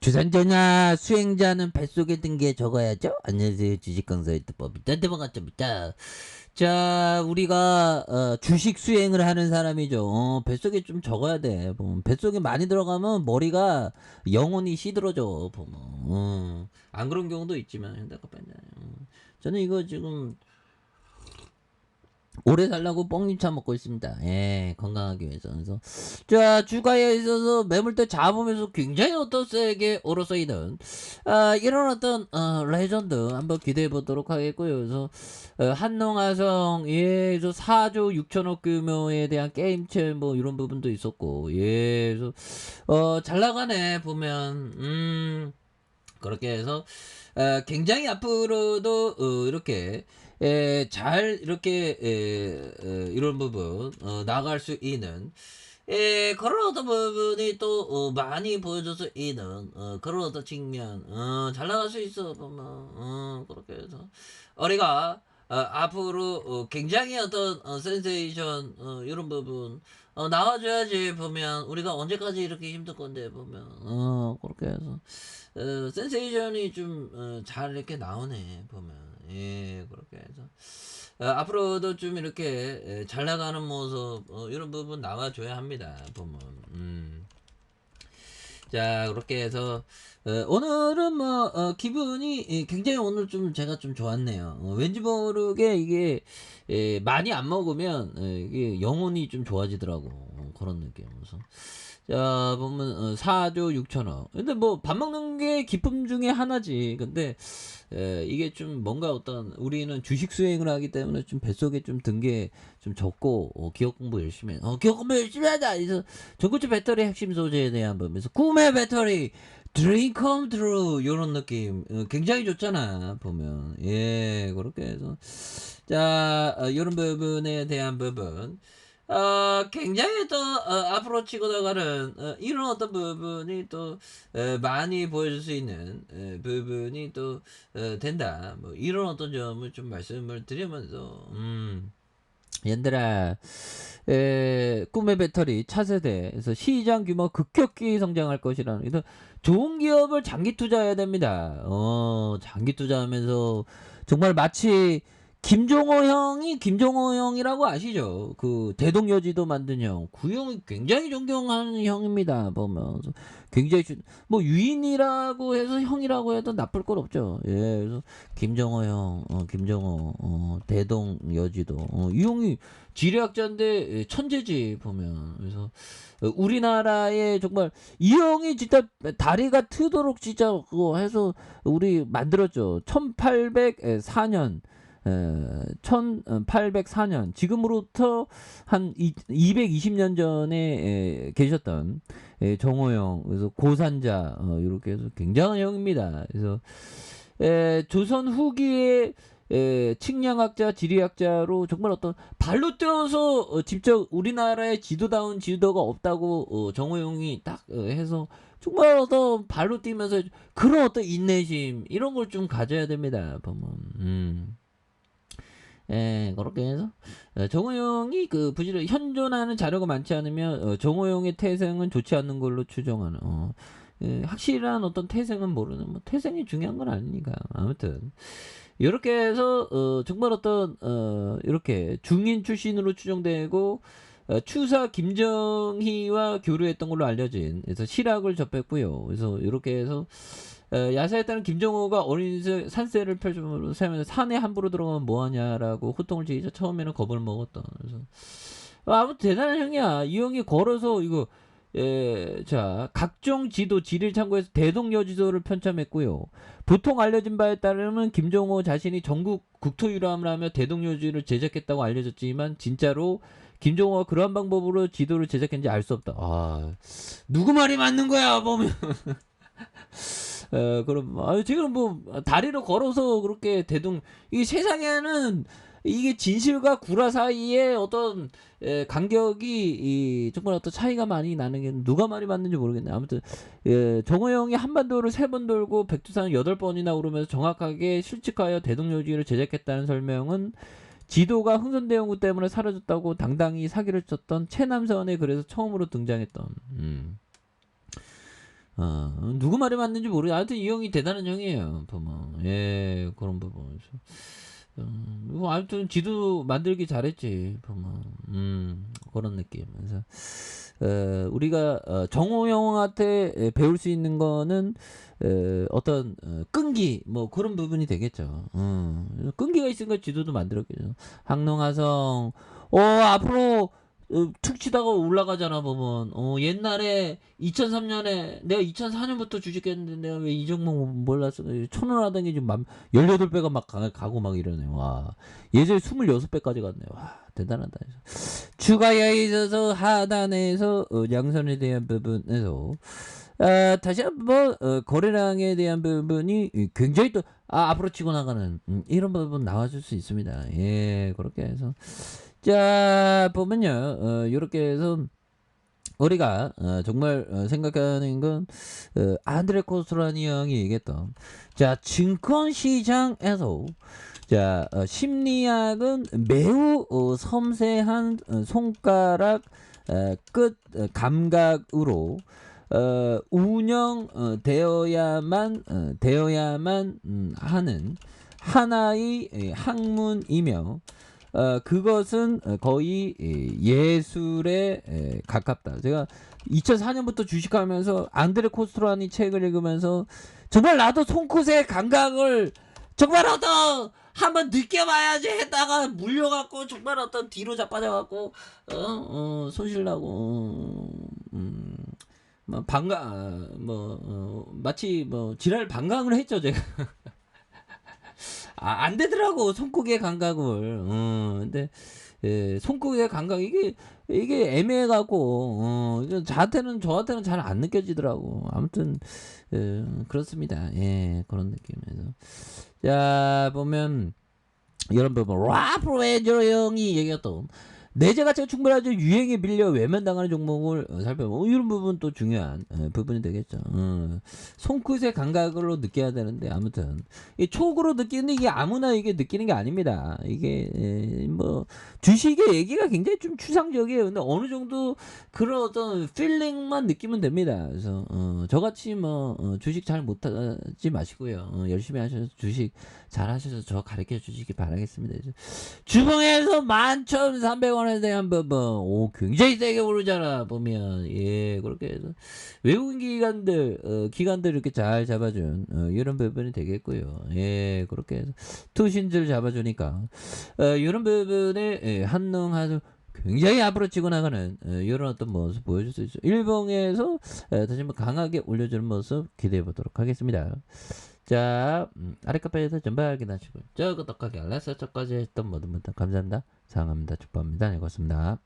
주산전화 수행자는 뱃속에 든 게 적어야죠. 안녕하세요. 주식강사 유튜버입니다. 반갑습니다. 자, 우리가 주식 수행을 하는 사람이죠. 뱃속에 좀 적어야 돼. 보면 뱃속에 많이 들어가면 머리가 영혼이 시들어져. 보면 안 그런 경우도 있지만 저는 이거 지금 오래 살라고 뻥잎차 먹고 있습니다. 예, 건강하기 위해서. 그래서 자, 주가에 있어서 매물대 잡으면서 굉장히 어떤 세게 오르서이는 이런 어떤 레전드 한번 기대해 보도록 하겠고요. 그래서 한농화성 그래서 4조 6천억 규모에 대한 게임체 뭐 이런 부분도 있었고 그래서 잘 나가네 보면 그렇게 해서 굉장히 앞으로도 이렇게 잘 이렇게 이런 부분 나갈 수 있는 그런 어떤 부분이 또 많이 보여줘서 있는 그런 어떤 측면 잘 나갈 수 있어 보면 그렇게 해서 우리가 앞으로 굉장히 어떤 센세이션 이런 부분 나와줘야지 보면 우리가 언제까지 이렇게 힘들 건데 보면 그렇게 해서 센세이션이 좀 잘 이렇게 나오네 보면 예 그렇게 해서 앞으로도 좀 이렇게 잘 나가는 모습 이런 부분 나와줘야 합니다 보면 자 그렇게 해서 오늘은 뭐 기분이 굉장히 오늘 좀 제가 좀 좋았네요. 왠지 모르게 이게 많이 안 먹으면 이게 영혼이 좀 좋아지더라고. 그런 느낌. 그래서 자 보면 4조 6천억. 근데 뭐 밥 먹는 게 기쁨 중에 하나지. 근데 이게 좀 뭔가 어떤 우리는 주식 수행을 하기 때문에 좀 뱃속에 좀 든 게 좀 적고 기억 공부 열심히 해. 기억 공부 열심히 하자. 그래서 전고체 배터리 핵심 소재에 대한 부분에서 꿈의 배터리 드림 컴 트루 요런 느낌 굉장히 좋잖아 보면 예 그렇게 해서 자 요런 부분에 대한 부분 굉장히 또 앞으로 치고 나가는 이런 어떤 부분이 또 많이 보여줄 수 있는 부분이 또 된다 뭐 이런 어떤 점을 좀 말씀을 드리면서 얘들아 꿈의 배터리 차세대에서 시장 규모 급격히 성장할 것이라는 그래서 좋은 기업을 장기 투자해야 됩니다. 장기 투자하면서 정말 마치 김종호 형이라고 아시죠? 그 대동여지도 만든 형. 그 형이 굉장히 존경하는 형입니다. 보면 굉장히 뭐 유인이라고 해서 형이라고 해도 나쁠 건 없죠. 예, 그래서 김정호 형, 김정호, 대동여지도 이 형이 지리학자인데 천재지 보면 그래서 우리나라에 정말 이 형이 진짜 다리가 트도록 진짜 그거 해서 우리 만들었죠. 1804년 1804년 지금으로부터 한 220년 전에 계셨던 정호영 그래서 고산자 이렇게 해서 굉장한 형입니다. 그래서 조선 후기에 측량학자, 지리학자로 정말 어떤 발로 뛰어서 직접 우리나라의 지도다운 지도가 없다고 정호영이 딱 해서 정말 어떤 발로 뛰면서 그런 어떤 인내심 이런 걸 좀 가져야 됩니다. 보면 예, 그렇게 해서 정호영이 그 부지를 현존하는 자료가 많지 않으면 정호영의 태생은 좋지 않는 걸로 추정하는 확실한 어떤 태생은 모르는 뭐 태생이 중요한 건 아니니까 아무튼 이렇게 해서 정말 어떤 이렇게 중인 출신으로 추정되고 추사 김정희와 교류했던 걸로 알려진 그래서 실학을 접했고요. 그래서 이렇게 해서 야사에 따른 김정호가 어린 산세를 펼쳐으로 살면서 산에 함부로 들어가면 뭐하냐라고 호통을 지기자 처음에는 겁을 먹었던 그래서 아무튼 대단한 형이야. 이 형이 걸어서 이거 자 각종 지도 지리를 참고해서 대동여지도를 편찬했고요. 보통 알려진 바에 따르면 김정호 자신이 전국 국토 유람을 하며 대동여지를 제작했다고 알려졌지만 진짜로 김정호가 그러한 방법으로 지도를 제작했는지 알 수 없다. 누구 말이 맞는 거야 보면 그럼 지금 뭐 다리로 걸어서 그렇게 이 세상에는 이게 진실과 구라 사이에 어떤 간격이 정말 어떤 차이가 많이 나는 게 누가 말이 맞는지 모르겠네. 아무튼 정호영이 한반도를 3번 돌고 백두산을 8번이나 오르면서 정확하게 실측하여 대동여지를 제작했다는 설명은 지도가 흥선대원군 때문에 사라졌다고 당당히 사기를 쳤던 최남선에 그래서 처음으로 등장했던 누구 말이 맞는지 모르겠 하여튼 이 형이 대단한 형이에요, 보면. 예, 그런 부분에서. 뭐 아무튼 지도 만들기 잘했지, 보면. 그런 느낌. 그래서, 우리가, 정호 형한테 배울 수 있는 거는, 어떤, 끈기, 뭐 그런 부분이 되겠죠. 끈기가 있으니까 지도도 만들었겠죠. 항농화성, 앞으로, 툭 치다가 올라가잖아, 보면. 옛날에 2003년에 내가 2004년부터 주식했는데 내가 왜 이 종목 몰랐어. 천원하던 게 지금 18배가 막 가고 막 이러네. 와. 예전에 26배까지 갔네. 와, 대단하다. 추가에 있어서 하단에서 양선에 대한 부분에서 다시 한번 거래량에 대한 부분이 굉장히 또 앞으로 치고 나가는 이런 부분 나와줄 수 있습니다. 예, 그렇게 해서 자 보면요, 이렇게 해서 우리가 정말 생각하는 건 안드레 코스트라니 형이 얘기했던 자 증권시장에서 자 심리학은 매우 섬세한 손가락 끝 감각으로 운영 되어야만 하는 하나의 학문이며 그것은 거의 예술에 가깝다. 제가 2004년부터 주식하면서 안드레 코스트라니 책을 읽으면서 정말 나도 손끝의 감각을 정말 어떤 한번 느껴봐야지 했다가 물려갖고 정말 어떤 뒤로 자빠져갖고 손실나고 뭐 마치 뭐 지랄 방광을 했죠 제가. 안 되더라고 손목의 감각을. 근데 손목의 감각 이게 애매해갖고 저한테는 잘 안 느껴지더라고. 아무튼 그렇습니다. 예, 그런 느낌에서 자 보면 이런 부분 라프 웨저 형이 얘기했던 내재 가치가 충분하죠. 유행에 밀려 외면당하는 종목을 살펴보면 이런 부분 또 중요한 부분이 되겠죠. 손끝의 감각으로 느껴야 되는데 아무튼 이 촉으로 느끼는데 이게 아무나 이게 느끼는 게 아닙니다. 이게 뭐 주식의 얘기가 굉장히 좀 추상적이에요. 근데 어느 정도 그런 어떤 필링만 느끼면 됩니다. 그래서 저같이 뭐 주식 잘 못하지 마시고요. 열심히 하셔서 주식 잘 하셔서 저 가르쳐 주시기 바라겠습니다. 주봉에서 11,300원에 대한 부분 굉장히 세게 오르잖아 보면. 예, 그렇게 해서 외국인 기관들 이렇게 잘 잡아준 이런 부분이 되겠고요. 예, 그렇게 해서 투신들 잡아주니까 이런 부분에 한능하서 굉장히 앞으로 치고 나가는 이런 어떤 모습 보여줄 수 있죠. 일봉에서 다시 한번 강하게 올려주는 모습 기대해 보도록 하겠습니다. 자, 아래 카페에서 전방 확인하시고요. 저 구독하기 알람 설정까지 했던 모든 분들 감사합니다. 사랑합니다. 축복합니다. 네, 고맙습니다.